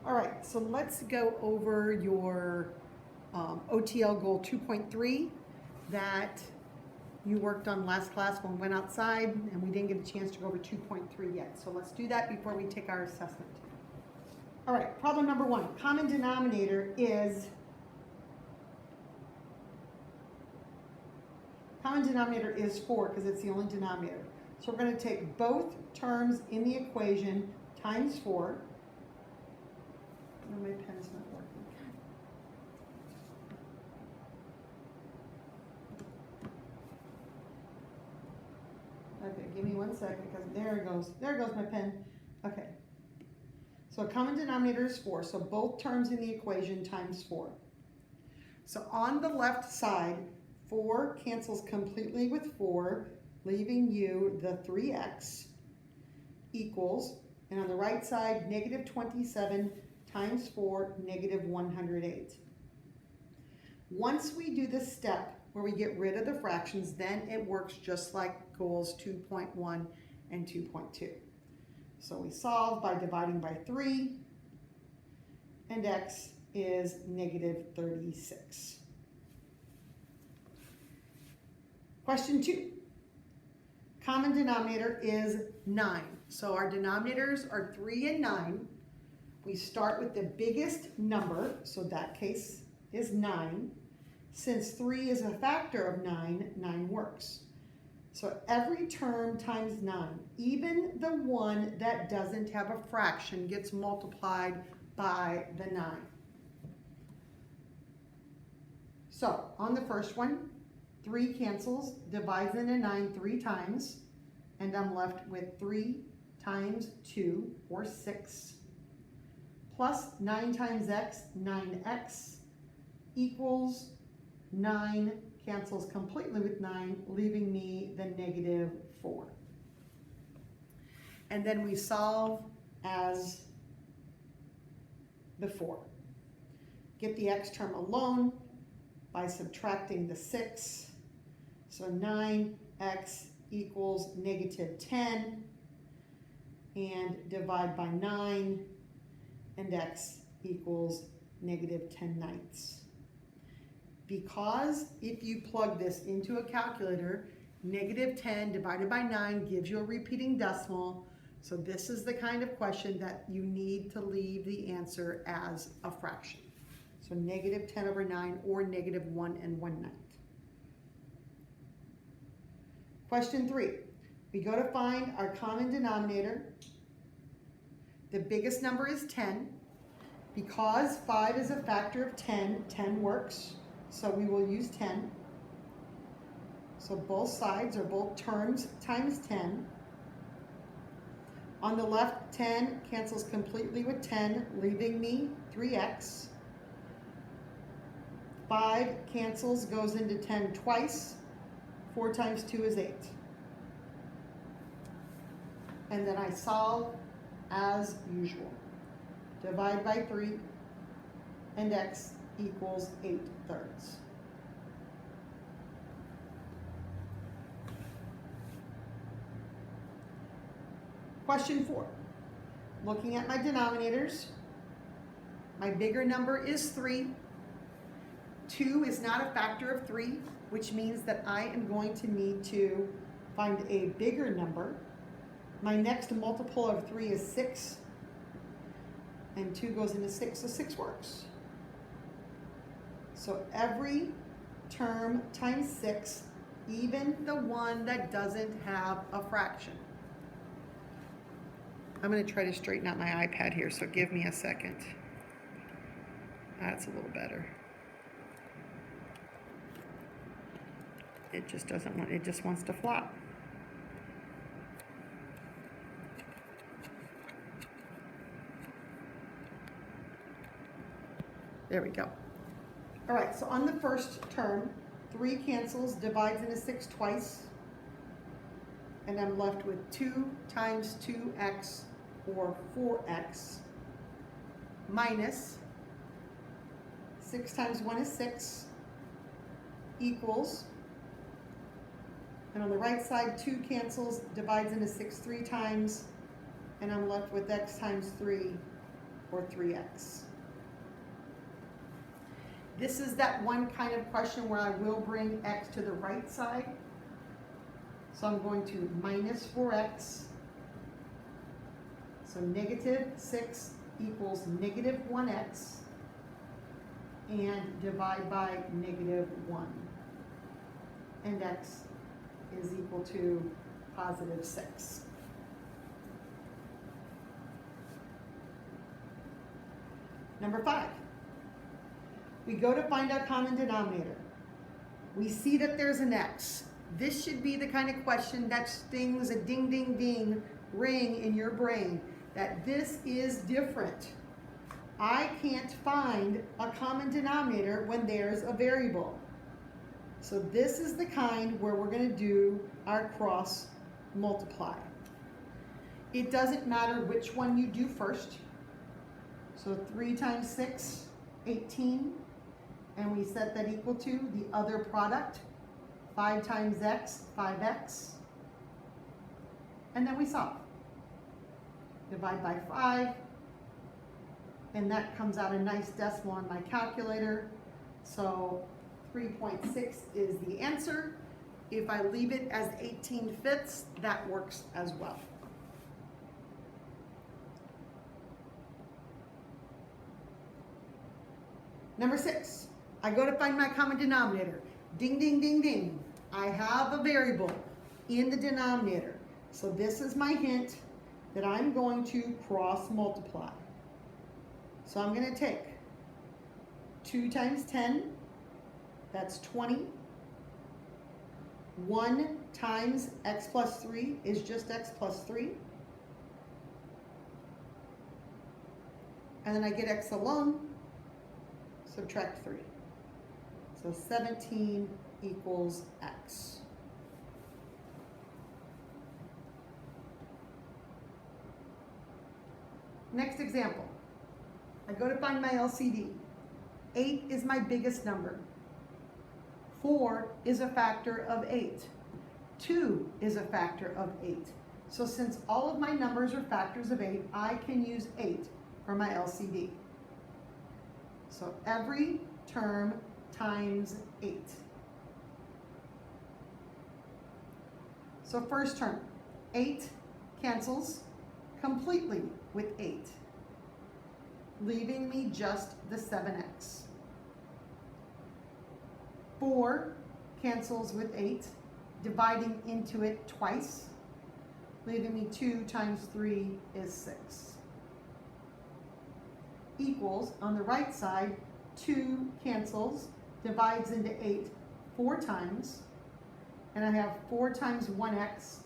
All right, so let's go over your OTL goal 2.3 that you worked on last class when we went outside, and we didn't get a chance to go over 2.3 yet. So let's do that before we take our assessment. All right, problem number 1. Common denominator is 4 because it's the only denominator. So we're going to take both terms in the equation times 4. My pen is not working. Okay, give me 1 second because there it goes. There goes my pen. Okay. So common denominator is 4. So both terms in the equation times 4. So on the left side, 4 cancels completely with 4, leaving you the 3x equals, and on the right side, negative 27 times 4, negative 108. Once we do this step where we get rid of the fractions, then it works just like goals 2.1 and 2.2. So we solve by dividing by 3, and x is negative 36. Question 2. Common denominator is 9. So our denominators are 3 and 9. We start with the biggest number, so that case is 9. Since 3 is a factor of 9, 9 works. So every term times 9, even the one that doesn't have a fraction, gets multiplied by the 9. So on the first one, 3 cancels, divides into 9 3 times, and I'm left with 3 times 2, or 6, plus 9 times x, 9x, equals 9 cancels completely with 9, leaving me the negative 4. And then we solve as before. Get the x term alone by subtracting the 6. So 9x equals negative 10, and divide by 9, and x equals negative 10/9. Because if you plug this into a calculator, negative 10 divided by 9 gives you a repeating decimal. So this is the kind of question that you need to leave the answer as a fraction. So negative 10 over 9, or negative 1 1/9. Question 3. We go to find our common denominator. The biggest number is 10. Because 5 is a factor of 10, 10 works. So we will use 10. So both sides, or both terms, times 10. On the left, 10 cancels completely with 10, leaving me 3x. 5 cancels, goes into 10 twice. 4 times 2 is 8. And then I solve as usual. Divide by 3, and x equals 8/3. Question 4. Looking at my denominators, my bigger number is 3. 2 is not a factor of 3, which means that I am going to need to find a bigger number. My next multiple of 3 is 6, and 2 goes into 6, so 6 works. So every term times 6, even the one that doesn't have a fraction. I'm going to try to straighten out my iPad here, so give me a second. That's a little better. It just doesn't want, it just wants to flop. There we go. All right, so on the first term, 3 cancels, divides into 6 twice, and I'm left with 2 times 2x, or 4x, minus 6 times 1 is 6, equals, and on the right side, 2 cancels, divides into 6 3 times, and I'm left with x times 3 or 3x. This is that one kind of question where I will bring x to the right side. So I'm going to minus 4x. So negative 6 equals negative 1x. And divide by negative 1. And x is equal to positive 6. Number 5. We go to find our common denominator. We see that there's an x. This should be the kind of question that stings a ding, ding, ding ring in your brain, that this is different. I can't find a common denominator when there's a variable. So this is the kind where we're going to do our cross multiply. It doesn't matter which one you do first. So 3 times 6, 18. And we set that equal to the other product. 5 times x, 5x. And then we solve. Divide by 5. And that comes out a nice decimal on my calculator. So 3.6 is the answer. If I leave it as 18/5, that works as well. Number 6, I go to find my common denominator. Ding, ding, ding, ding. I have a variable in the denominator. So this is my hint that I'm going to cross multiply. So I'm going to take 2 times 10, that's 20. 1 times x plus 3 is just x plus 3. And then I get x alone, subtract 3. So 17 equals x. Next example. I go to find my LCD. 8 is my biggest number. 4 is a factor of 8. 2 is a factor of 8. So since all of my numbers are factors of 8, I can use 8 for my LCD. So every term times 8. So first term, 8 cancels completely with 8, leaving me just the 7x. 4 cancels with 8, dividing into it twice, leaving me 2 times 3 is 6. Equals, on the right side, 2 cancels, divides into 8 4 times, and I have 4 times 1x,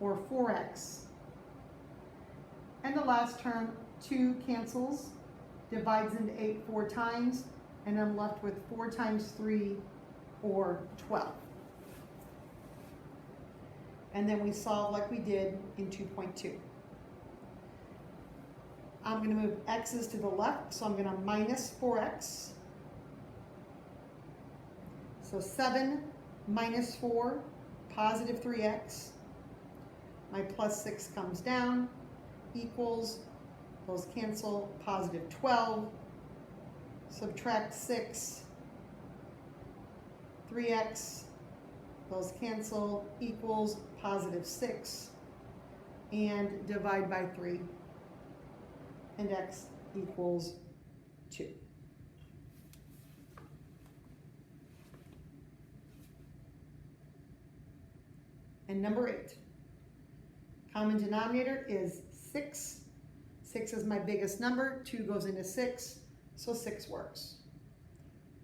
or 4x. And the last term, 2 cancels, divides into 8 4 times, and I'm left with 4 times 3, or 12. And then we solve like we did in 2.2. I'm going to move x's to the left, so I'm going to minus 4x. So 7 minus 4, positive 3x. My plus 6 comes down, equals, those cancel, positive 12. Subtract 6, 3x, those cancel, equals, positive 6. And divide by 3. And x equals 2. And number 8. Common denominator is 6. 6 is my biggest number. 2 goes into 6, so 6 works.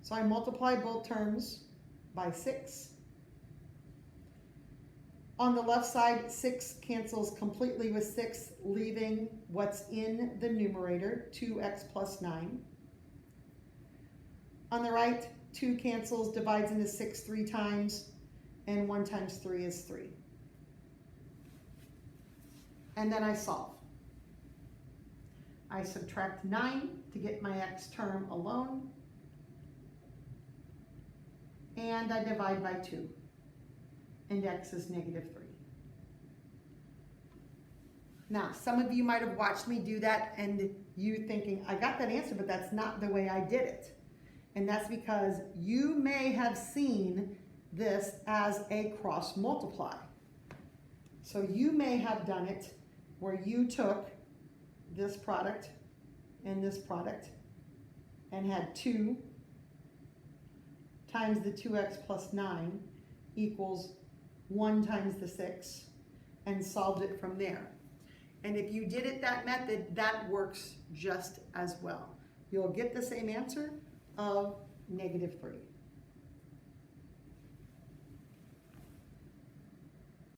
So I multiply both terms by 6. On the left side, 6 cancels completely with 6, leaving what's in the numerator, 2x plus 9. On the right, 2 cancels, divides into 6 3 times, and 1 times 3 is 3. And then I solve. I subtract 9 to get my x term alone, and I divide by 2. And x is negative 3. Now, some of you might have watched me do that and you thinking, I got that answer, but that's not the way I did it. And that's because you may have seen this as a cross multiply. So you may have done it where you took this product and this product and had 2 times the 2x plus 9 equals 1 times the 6 and solved it from there. And if you did it that method, that works just as well. You'll get the same answer of -3.